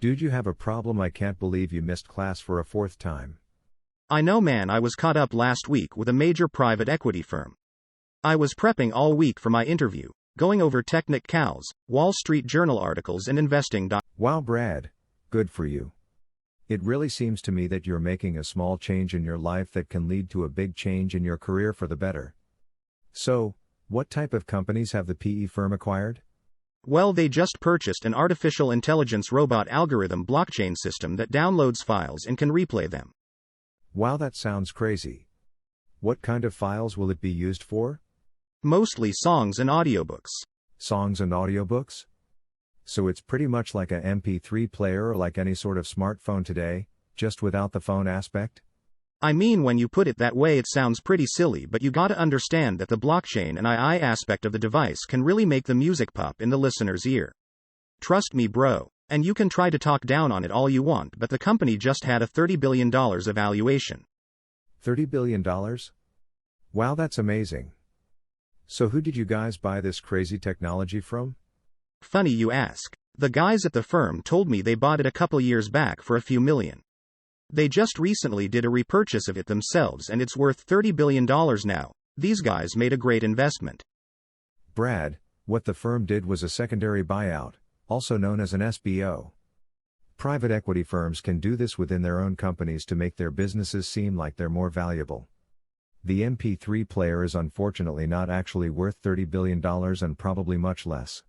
Dude, you have a problem. I can't believe you missed class for a fourth time. I know, man. I was caught up last week with a major private equity firm. I was prepping all week for my interview, going over technicals, Wall Street Journal articles and investing. Wow, Brad. Good for you. It really seems to me that you're making a small change in your life that can lead to a big change in your career for the better. So, what type of companies have the PE firm acquired? Well, they just purchased an artificial intelligence robot algorithm blockchain system that downloads files and can replay them. Wow, that sounds crazy. What kind of files will it be used for? Mostly songs and audiobooks. Songs and audiobooks? So it's pretty much like a MP3 player or like any sort of smartphone today, just without the phone aspect? I mean, when you put it that way, it sounds pretty silly, but you gotta understand that the blockchain and AI aspect of the device can really make the music pop in the listener's ear. Trust me, bro. And you can try to talk down on it all you want, but the company just had a $30 billion valuation. $30 billion? Wow, that's amazing. So who did you guys buy this crazy technology from? Funny you ask. The guys at the firm told me they bought it a couple years back for a few million. They just recently did a repurchase of it themselves and it's worth $30 billion now. These guys made a great investment. Brad, what the firm did was a secondary buyout, also known as an SBO. Private equity firms can do this within their own companies to make their businesses seem like they're more valuable. The MP3 player is unfortunately not actually worth $30 billion and probably much less.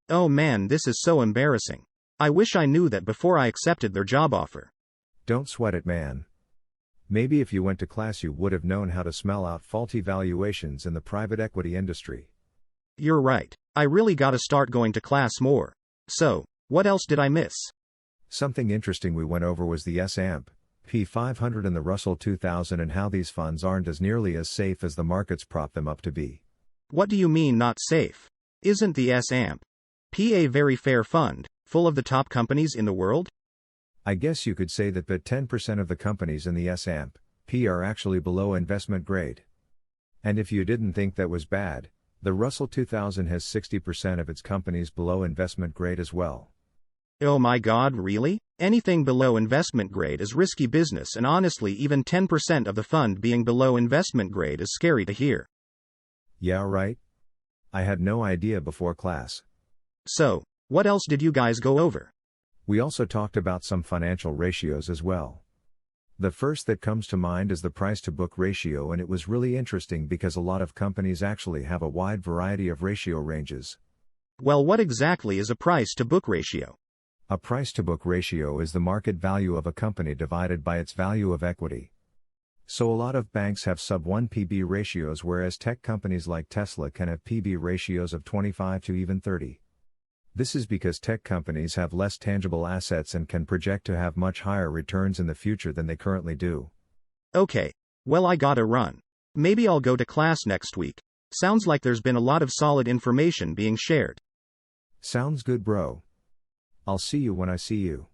Oh man, this is so embarrassing. I wish I knew that before I accepted their job offer. Don't sweat it, man. Maybe if you went to class you would have known how to smell out faulty valuations in the private equity industry. You're right. I really gotta start going to class more. So, what else did I miss? Something interesting we went over was the S&P 500 and the Russell 2000 and how these funds aren't as nearly as safe as the markets prop them up to be. What do you mean not safe? Isn't the S&P a very fair fund, full of the top companies in the world? I guess you could say that, but 10% of the companies in the S&P are actually below investment grade. And if you didn't think that was bad, the Russell 2000 has 60% of its companies below investment grade as well. Oh my god, really? Anything below investment grade is risky business, and honestly even 10% of the fund being below investment grade is scary to hear. Yeah, right? I had no idea before class. So, what else did you guys go over? We also talked about some financial ratios as well. The first that comes to mind is the price-to-book ratio, and it was really interesting because a lot of companies actually have a wide variety of ratio ranges. Well, what exactly is a price-to-book ratio? A price-to-book ratio is the market value of a company divided by its value of equity. So a lot of banks have sub-1 PB ratios, whereas tech companies like Tesla can have PB ratios of 25 to even 30. This is because tech companies have less tangible assets and can project to have much higher returns in the future than they currently do. Okay. Well, I gotta run. Maybe I'll go to class next week. Sounds like there's been a lot of solid information being shared. Sounds good, bro. I'll see you when I see you.